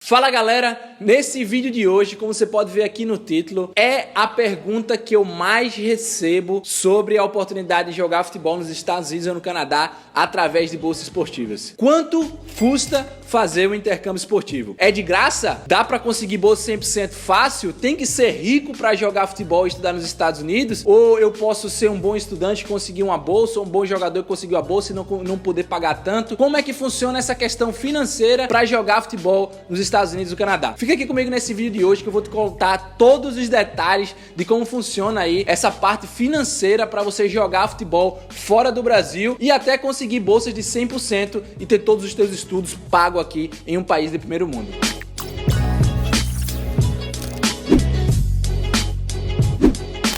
Fala galera, nesse vídeo de hoje, como você pode ver aqui no título, é a pergunta que eu mais recebo sobre a oportunidade de jogar futebol nos Estados Unidos ou no Canadá através de bolsas esportivas. Quanto custa fazer o intercâmbio esportivo? É de graça? Dá pra conseguir bolsa 100% fácil? Tem que ser rico pra jogar futebol e estudar nos Estados Unidos? Ou eu posso ser um bom estudante e conseguir uma bolsa, ou um bom jogador e conseguir uma bolsa e não poder pagar tanto? Como é que funciona essa questão financeira pra jogar futebol nos Estados Unidos e no Canadá? Fica aqui comigo nesse vídeo de hoje que eu vou te contar todos os detalhes de como funciona aí essa parte financeira para você jogar futebol fora do Brasil e até conseguir bolsas de 100% e ter todos os teus estudos pagos aqui em um país de primeiro mundo.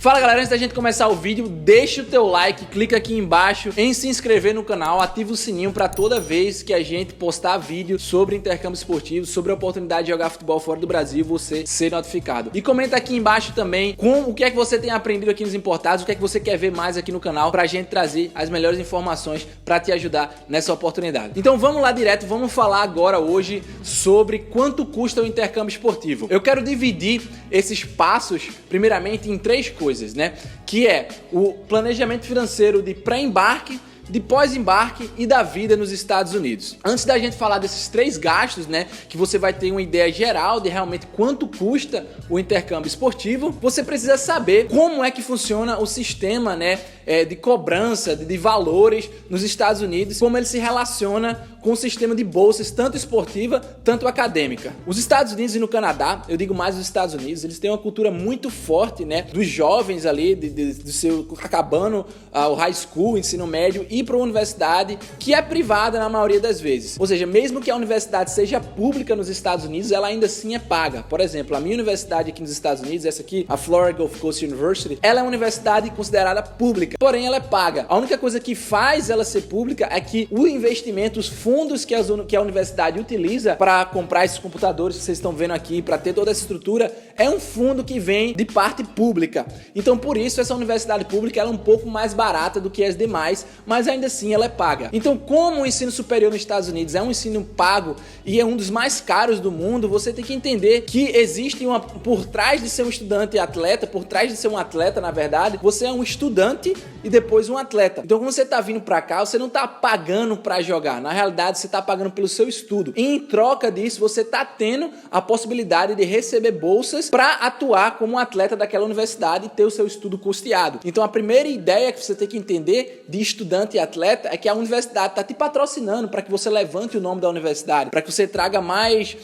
Fala galera, antes da gente começar o vídeo, deixa o teu like, clica aqui embaixo em se inscrever no canal, ativa o sininho para toda vez que a gente postar vídeo sobre intercâmbio esportivo, sobre a oportunidade de jogar futebol fora do Brasil, você ser notificado. E comenta aqui embaixo também com o que é que você tem aprendido aqui nos Importados, o que é que você quer ver mais aqui no canal, pra gente trazer as melhores informações para te ajudar nessa oportunidade. Então vamos lá direto, vamos falar agora hoje sobre quanto custa o intercâmbio esportivo. Eu quero dividir esses passos primeiramente em três coisas, né? Que é o planejamento financeiro de pré-embarque, de pós-embarque e da vida nos Estados Unidos. Antes da gente falar desses três gastos, né, que você vai ter uma ideia geral de realmente quanto custa o intercâmbio esportivo, você precisa saber como é que funciona o sistema, né, de cobrança, de valores nos Estados Unidos, como ele se relaciona com o sistema de bolsas, tanto esportiva, tanto acadêmica. Os Estados Unidos e no Canadá, eu digo mais os Estados Unidos, eles têm uma cultura muito forte, né, dos jovens ali, do seu acabando o high school, o ensino médio, ir para uma universidade que é privada na maioria das vezes. Ou seja, mesmo que a universidade seja pública nos Estados Unidos, ela ainda assim é paga. Por exemplo, a minha universidade aqui nos Estados Unidos, essa aqui, a Florida Gulf Coast University, ela é uma universidade considerada pública, porém ela é paga. A única coisa que faz ela ser pública é que o investimento, os fundos que a universidade utiliza para comprar esses computadores que vocês estão vendo aqui, para ter toda essa estrutura, é um fundo que vem de parte pública. Então, por isso, essa universidade pública ela é um pouco mais barata do que as demais, mas ainda assim ela é paga. Então, como o ensino superior nos Estados Unidos é um ensino pago e é um dos mais caros do mundo, você tem que entender que existe por trás de ser um estudante e atleta, por trás de ser um atleta, na verdade, você é um estudante e depois um atleta. Então, quando você tá vindo pra cá, você não tá pagando pra jogar. Na realidade, você tá pagando pelo seu estudo. E em troca disso, você tá tendo a possibilidade de receber bolsas pra atuar como um atleta daquela universidade e ter o seu estudo custeado. Então, a primeira ideia que você tem que entender de estudante e atleta é que a universidade está te patrocinando para que você levante o nome da universidade, para que você traga mais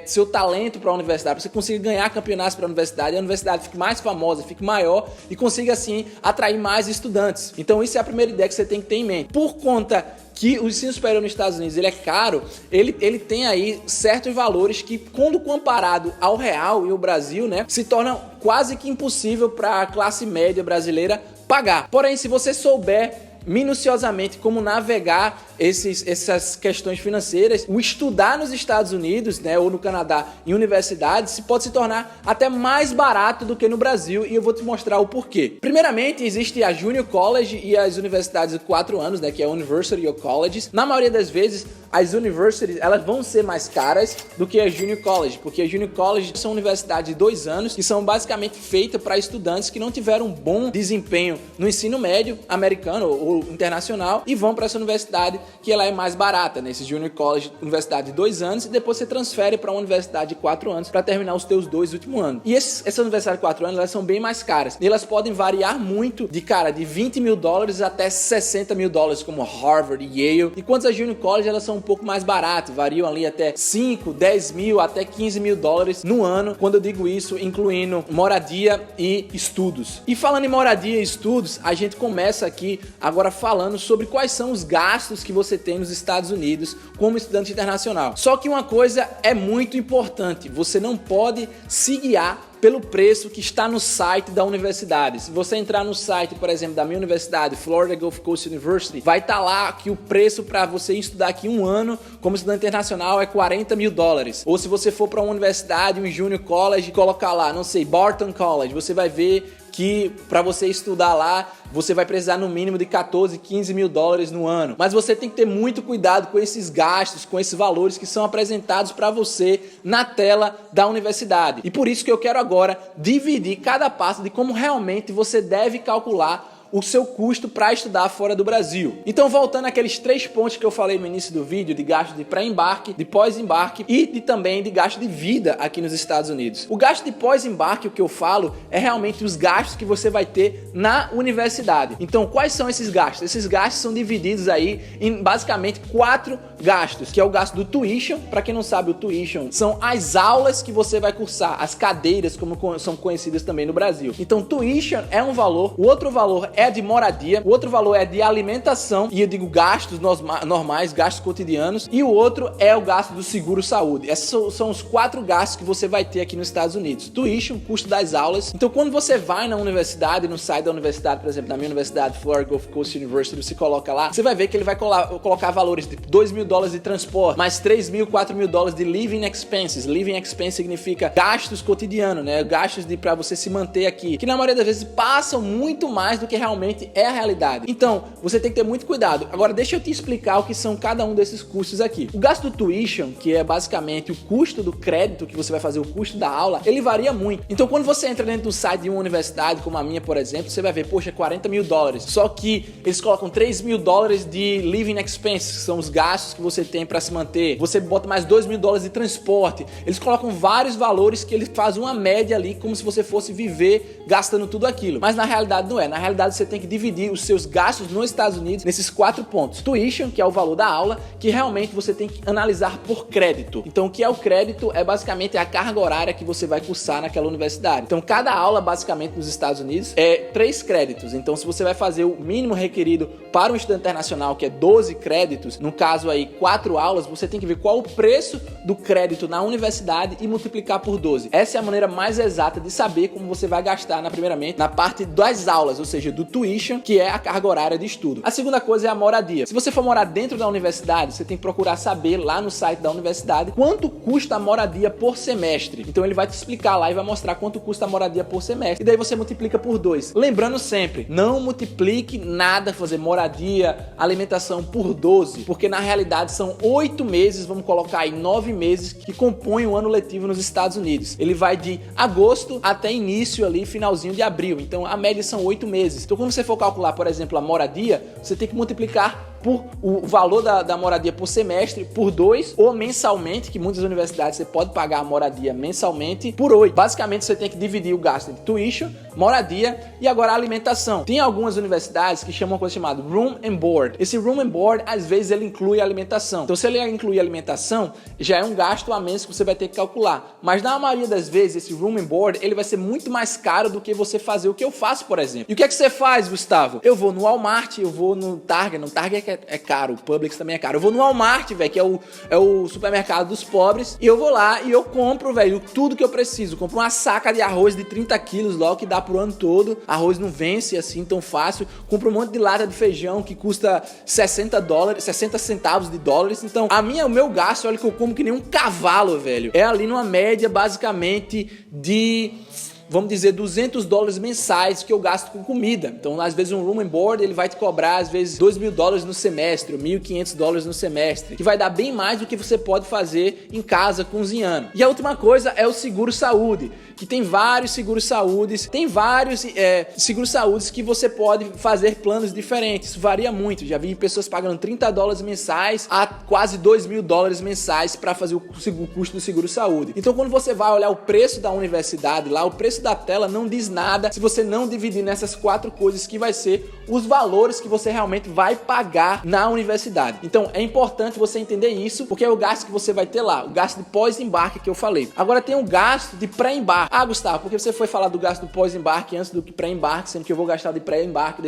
seu talento para a universidade, para que você consiga ganhar campeonatos para a universidade fique mais famosa, fique maior e consiga assim atrair mais estudantes. Então isso é a primeira ideia que você tem que ter em mente. Por conta que o ensino superior nos Estados Unidos ele é caro, ele tem aí certos valores que, quando comparado ao real e ao Brasil, né, se torna quase que impossível para a classe média brasileira pagar. Porém, se você souber minuciosamente como navegar essas questões financeiras, o estudar nos Estados Unidos, né, ou no Canadá em universidades pode se tornar até mais barato do que no Brasil, e eu vou te mostrar o porquê. Primeiramente, existe a Junior College e as universidades de 4 anos, né, que é a University of Colleges. Na maioria das vezes, as universities elas vão ser mais caras do que a Junior College, porque a Junior College são universidades de 2 anos que são basicamente feitas para estudantes que não tiveram um bom desempenho no ensino médio americano ou internacional e vão para essa universidade que ela é mais barata, né? Esse Junior College, universidade de 2 anos, e depois você transfere para uma universidade de 4 anos para terminar os teus 2 últimos anos. E essa universidade de 4 anos, elas são bem mais caras. E elas podem variar muito de $20 mil até $60 mil, como Harvard e Yale. Enquanto as Junior College, elas são um pouco mais baratas, variam ali até 5, 10 mil, até $15 mil no ano. Quando eu digo isso, incluindo moradia e estudos. E falando em moradia e estudos, a gente começa aqui agora falando sobre quais são os gastos que você tem nos Estados Unidos como estudante internacional. Só que uma coisa é muito importante, você não pode se guiar pelo preço que está no site da universidade. Se você entrar no site, por exemplo, da minha universidade, Florida Gulf Coast University, vai estar lá que o preço para você estudar aqui um ano como estudante internacional é $40 mil. Ou se você for para uma universidade, um junior college, colocar lá, não sei, Barton College, você vai ver que para você estudar lá, você vai precisar no mínimo de 14, 15 mil dólares no ano. Mas você tem que ter muito cuidado com esses gastos, com esses valores que são apresentados para você na tela da universidade. E por isso que eu quero agora dividir cada passo de como realmente você deve calcular o seu custo para estudar fora do Brasil. Então, voltando àqueles 3 pontos que eu falei no início do vídeo, de gasto de pré-embarque, de pós-embarque e também de gasto de vida aqui nos Estados Unidos. O gasto de pós-embarque, o que eu falo, é realmente os gastos que você vai ter na universidade. Então, quais são esses gastos? Esses gastos são divididos aí em basicamente 4 gastos, que é o gasto do tuition. Para quem não sabe, o tuition são as aulas que você vai cursar, as cadeiras, como são conhecidas também no Brasil. Então, tuition é um valor, o outro valor é de moradia, o outro valor é de alimentação, e eu digo gastos normais, gastos cotidianos, e o outro é o gasto do seguro-saúde. Esses são os 4 gastos que você vai ter aqui nos Estados Unidos. Tuition, custo das aulas. Então, quando você vai na universidade, no site da universidade, por exemplo, na minha universidade, Florida Gulf Coast University, você coloca lá, você vai ver que ele vai colocar valores de 2 mil dólares de transporte, mais 3 mil, 4 mil dólares de living expenses. Living expense significa gastos cotidianos, né? Gastos para você se manter aqui, que na maioria das vezes passam muito mais do que realmente é a realidade. Então, você tem que ter muito cuidado. Agora, deixa eu te explicar o que são cada um desses custos aqui. O gasto do tuition, que é basicamente o custo do crédito que você vai fazer, o custo da aula, ele varia muito. Então, quando você entra dentro do site de uma universidade, como a minha, por exemplo, você vai ver, poxa, 40 mil dólares. Só que eles colocam 3 mil dólares de living expenses, que são os gastos que você tem para se manter. Você bota mais 2 mil dólares de transporte. Eles colocam vários valores que eles fazem uma média ali, como se você fosse viver gastando tudo aquilo. Mas na realidade não é. Na realidade, você tem que dividir os seus gastos nos Estados Unidos nesses 4 pontos. Tuition, que é o valor da aula, que realmente você tem que analisar por crédito. Então, o que é o crédito? É basicamente a carga horária que você vai cursar naquela universidade. Então, cada aula, basicamente, nos Estados Unidos é 3 créditos. Então, se você vai fazer o mínimo requerido para um estudante internacional, que é 12 créditos, no caso aí 4 aulas, você tem que ver qual o preço do crédito na universidade e multiplicar por 12. Essa é a maneira mais exata de saber como você vai gastar, primeiramente, na parte das aulas, ou seja, do tuition, que é a carga horária de estudo. A segunda coisa é a moradia. Se você for morar dentro da universidade, você tem que procurar saber lá no site da universidade quanto custa a moradia por semestre. Então ele vai te explicar lá e vai mostrar quanto custa a moradia por semestre. E daí você multiplica por 2. Lembrando sempre, não multiplique nada, fazer moradia, alimentação por 12, porque na realidade são 8 meses, vamos colocar aí 9 meses, que compõem o ano letivo nos Estados Unidos. Ele vai de agosto até início ali, finalzinho de abril. Então a média são 8 meses. Então quando você for calcular, por exemplo, a moradia, você tem que multiplicar por o valor da moradia por semestre por 2, ou mensalmente, que muitas universidades você pode pagar a moradia mensalmente, por 8. Basicamente você tem que dividir o gasto entre tuition, moradia e agora a alimentação. Tem algumas universidades que chamam uma coisa chamada room and board. Esse room and board, às vezes, ele inclui a alimentação. Então, se ele inclui a alimentação, já é um gasto a menos que você vai ter que calcular. Mas na maioria das vezes, esse room and board, ele vai ser muito mais caro do que você fazer o que eu faço, por exemplo. E o que é que você faz, Gustavo? Eu vou no Walmart, eu vou no Target é caro, o Publix também é caro. Eu vou no Walmart, velho, que é o supermercado dos pobres, e eu vou lá e eu compro, velho, tudo que eu preciso. Eu compro uma saca de arroz de 30 quilos logo, que dá pro ano todo. Arroz não vence assim tão fácil. Compro um monte de lata de feijão que custa 60 centavos de dólares. Então, o meu gasto, olha que eu como que nem um cavalo, velho. É ali numa média, basicamente, de... vamos dizer, $200 mensais que eu gasto com comida. Então, às vezes, um room and board, ele vai te cobrar, às vezes, $2.000 no semestre, ou $1.500 no semestre, que vai dar bem mais do que você pode fazer em casa cozinhando. E a última coisa é o seguro-saúde, que tem vários seguros-saúdes, seguros-saúdes que você pode fazer planos diferentes. Isso varia muito. Já vi pessoas pagando $30 mensais a quase $2.000 mensais para fazer o custo do seguro-saúde. Então, quando você vai olhar o preço da universidade lá, o preço da tela não diz nada se você não dividir nessas 4 coisas, que vai ser os valores que você realmente vai pagar na universidade. Então é importante você entender isso, porque é o gasto que você vai ter lá, o gasto de pós-embarque que eu falei. Agora tem o gasto de pré-embarque. Ah, Gustavo, por que você foi falar do gasto do pós-embarque antes do que pré-embarque, sendo que eu vou gastar de pré-embarque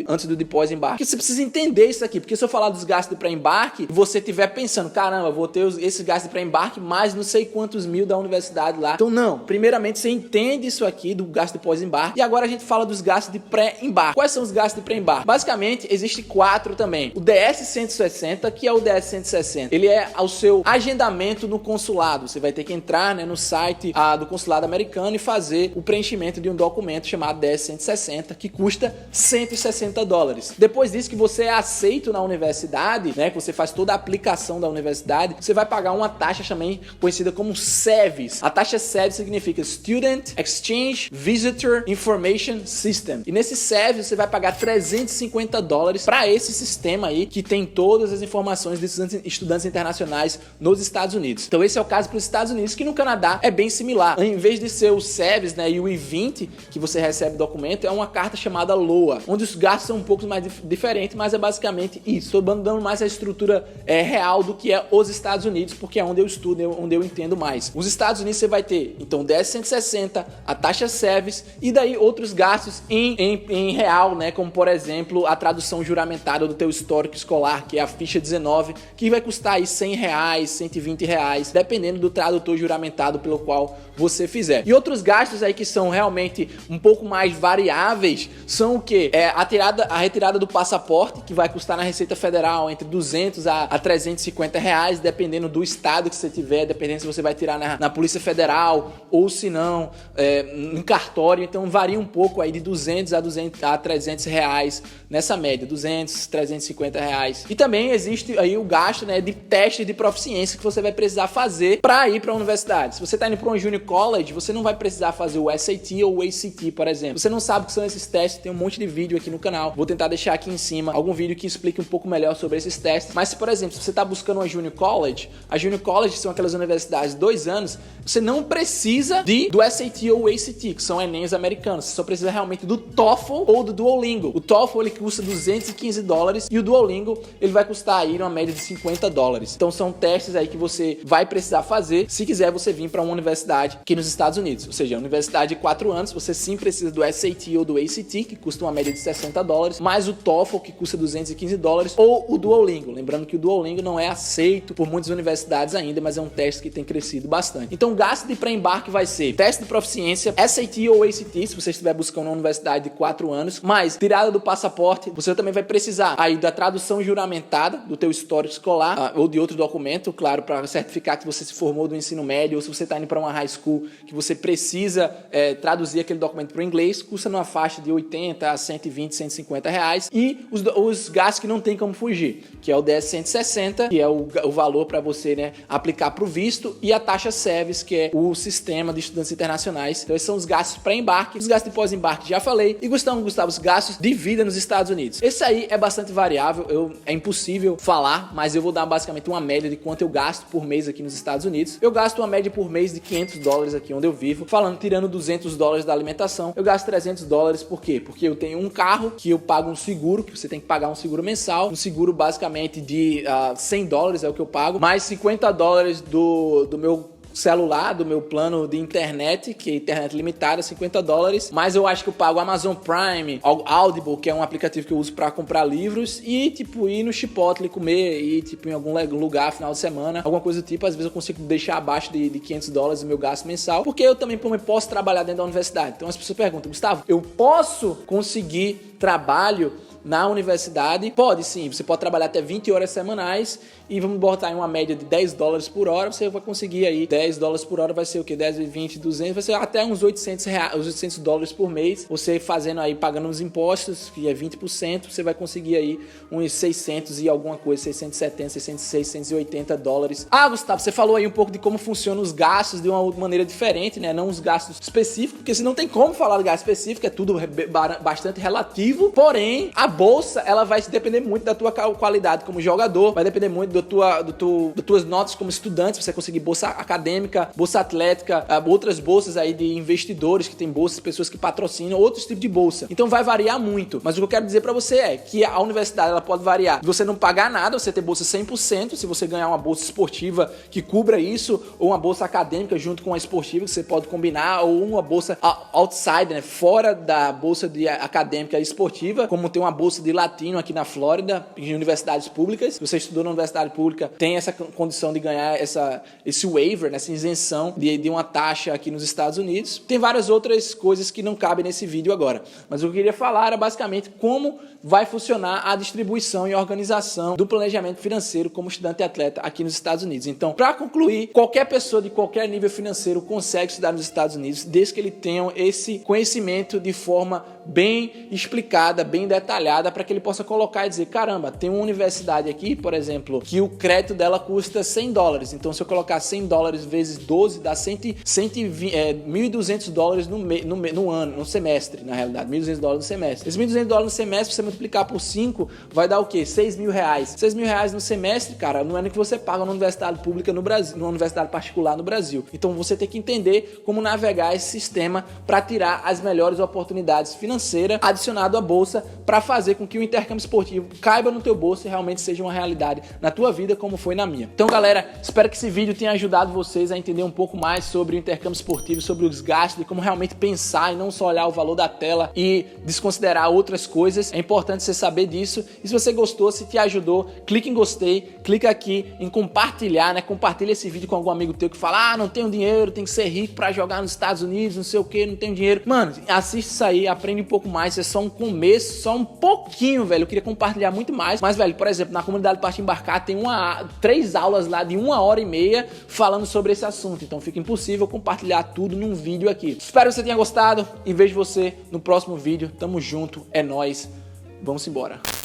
antes do de pós-embarque? Porque você precisa entender isso aqui, porque se eu falar dos gastos de pré-embarque, você estiver pensando, caramba, vou ter esse gasto de pré-embarque mais não sei quantos mil da universidade lá. Então não, primeiramente você entende isso isso aqui do gasto de pós-embarque. E agora a gente fala dos gastos de pré-embarque. Quais são os gastos de pré-embarque? Basicamente, existe 4 também. O DS-160, que é o DS-160. Ele é o seu agendamento no consulado. Você vai ter que entrar, né, no site do consulado americano e fazer o preenchimento de um documento chamado DS-160, que custa $160. Depois disso que você é aceito na universidade, né, que você faz toda a aplicação da universidade, você vai pagar uma taxa também conhecida como SEVIS. A taxa SEVIS significa Student Exchange Visitor Information System. E nesse SEVIS você vai pagar $350 para esse sistema aí que tem todas as informações de estudantes internacionais nos Estados Unidos. Então esse é o caso para os Estados Unidos, que no Canadá é bem similar. Em vez de ser o SEVIS, né, e o I-20 que você recebe documento, é uma carta chamada LOA, onde os gastos são um pouco mais diferentes, mas é basicamente isso. Estou dando mais a estrutura real do que é os Estados Unidos, porque é onde eu estudo, onde eu entendo mais. Os Estados Unidos você vai ter, então, o DS-160, a taxa SEVIS e daí outros gastos em real, né, como por exemplo a tradução juramentada do teu histórico escolar, que é a ficha 19, que vai custar aí R$100, R$120, dependendo do tradutor juramentado pelo qual você fizer. E outros gastos aí que são realmente um pouco mais variáveis são o que? A retirada do passaporte, que vai custar na Receita Federal entre R$200 a R$350, dependendo do estado que você tiver, dependendo se você vai tirar na Polícia Federal ou se não, em cartório. Então varia um pouco aí de R$200 a R$300 nessa média, R$200, R$350. E também existe aí o gasto, né, de teste de proficiência que você vai precisar fazer para ir para a universidade. Se você está indo para um Junior College, você não vai precisar fazer o SAT ou o ACT, por exemplo. Você não sabe o que são esses testes, tem um monte de vídeo aqui no canal. Vou tentar deixar aqui em cima algum vídeo que explique um pouco melhor sobre esses testes. Mas se, por exemplo, se você está buscando uma Junior College, a Junior College são aquelas universidades de 2 anos, você não precisa do SAT ou o ACT, que são Enems americanos. Você só precisa realmente do TOEFL ou do Duolingo. O TOEFL ele custa $215 e o Duolingo ele vai custar aí uma média de $50. Então são testes aí que você vai precisar fazer se quiser você vir para uma universidade aqui nos Estados Unidos. Ou seja, a universidade de 4 anos, você sim precisa do SAT ou do ACT, que custa uma média de $60, mais o TOEFL, que custa $215, ou o Duolingo. Lembrando que o Duolingo não é aceito por muitas universidades ainda, mas é um teste que tem crescido bastante. Então o gasto de pré-embarque vai ser teste de proficiência, SAT ou ACT, se você estiver buscando uma universidade de 4 anos, mais tirada do passaporte. Você também vai precisar aí da tradução juramentada do teu histórico escolar, ou de outro documento, claro, para certificar que você se formou do ensino médio, ou se você está indo para uma high school, que você precisa traduzir aquele documento para o inglês, custa numa faixa de $80 a $120, $150. E os gastos que não tem como fugir, que é o DS-160, que é o valor para você, né, aplicar para o visto, e a taxa SEVIS, que é o sistema de estudantes internacionais. Então esses são os gastos pré-embarque. Os gastos de pós-embarque já falei. E Gustavo, os gastos de vida nos Estados Unidos. Esse aí é bastante variável, é impossível falar, mas eu vou dar basicamente uma média de quanto eu gasto por mês aqui nos Estados Unidos. Eu gasto uma média por mês de $500 aqui onde eu vivo. Tirando $200 da alimentação, eu gasto $300. Por quê? Porque eu tenho um carro que eu pago um seguro, que você tem que pagar um seguro mensal. Um seguro basicamente de $100 é o que eu pago, mais $50 do meu celular, do meu plano de internet, que é internet limitada, $50, mas eu acho que eu pago Amazon Prime, Audible, que é um aplicativo que eu uso para comprar livros, e tipo, ir no Chipotle comer, e tipo, em algum lugar final de semana, alguma coisa do tipo. Às vezes eu consigo deixar abaixo de $500 o meu gasto mensal, porque eu também posso trabalhar dentro da universidade. Então as pessoas perguntam: Gustavo, eu posso conseguir trabalho na universidade? Pode sim, você pode trabalhar até 20 horas semanais e vamos botar em uma média de $10 por hora, você vai conseguir aí $10 por hora, vai ser o que? 10, 20, 200, vai ser até uns $800 por mês, você fazendo aí, pagando os impostos, que é 20%, você vai conseguir aí uns 600 e alguma coisa, 670, 680 $. Ah, Gustavo, você falou aí um pouco de como funcionam os gastos de uma maneira diferente, né? Não os gastos específicos, porque se não tem como falar de gasto específico, é tudo bastante relativo, porém, a bolsa, ela vai depender muito da tua qualidade como jogador, vai depender muito das tuas notas como estudante, se você conseguir bolsa acadêmica, bolsa atlética, outras bolsas aí de investidores que tem bolsas, pessoas que patrocinam, outros tipos de bolsa. Então vai variar muito, mas o que eu quero dizer pra você é que a universidade, ela pode variar de você não pagar nada, você ter bolsa 100%, se você ganhar uma bolsa esportiva que cubra isso, ou uma bolsa acadêmica junto com a esportiva que você pode combinar, ou uma bolsa outside, né, fora da bolsa acadêmica e esportiva, como ter uma bolsa bolsa de latino aqui na Flórida, em universidades públicas. Se você estudou na universidade pública, tem essa condição de ganhar esse waiver, essa isenção de uma taxa aqui nos Estados Unidos. Tem várias outras coisas que não cabem nesse vídeo agora, mas o que eu queria falar era basicamente como vai funcionar a distribuição e organização do planejamento financeiro como estudante e atleta aqui nos Estados Unidos. Então, para concluir, qualquer pessoa de qualquer nível financeiro consegue estudar nos Estados Unidos, desde que ele tenha esse conhecimento de forma bem explicada, bem detalhada, para que ele possa colocar e dizer, caramba, tem uma universidade aqui, por exemplo, que o crédito dela custa $100. Então, se eu colocar $100 vezes 12, dá $1.200 no ano, no semestre, na realidade, $1.200 no semestre. Esses $1.200 no semestre, você multiplicar por 5, vai dar o quê? R$6.000. R$6.000 no semestre, cara, não é nem que você paga numa universidade pública no Brasil, numa universidade particular no Brasil. Então, você tem que entender como navegar esse sistema para tirar as melhores oportunidades financeiras adicionado à bolsa, para fazer com que o intercâmbio esportivo caiba no teu bolso e realmente seja uma realidade na tua vida, como foi na minha. Então, galera, espero que esse vídeo tenha ajudado vocês a entender um pouco mais sobre o intercâmbio esportivo, sobre os gastos, de como realmente pensar e não só olhar o valor da tela e desconsiderar outras coisas. É importante você saber disso. E se você gostou, se te ajudou, clica em gostei, clica aqui em compartilhar, né? Compartilha esse vídeo com algum amigo teu que fala, não tenho dinheiro, tem que ser rico para jogar nos Estados Unidos, não sei o que, não tenho dinheiro. Mano, assiste isso aí, aprende um pouco mais, isso é só um começo, só um pouquinho, velho. Eu queria compartilhar muito mais, mas, velho, por exemplo, na comunidade Parte Embarcar tem 3 aulas lá de 1h30 falando sobre esse assunto, então fica impossível compartilhar tudo num vídeo aqui. Espero que você tenha gostado e vejo você no próximo vídeo. Tamo junto, é nóis, vamos embora.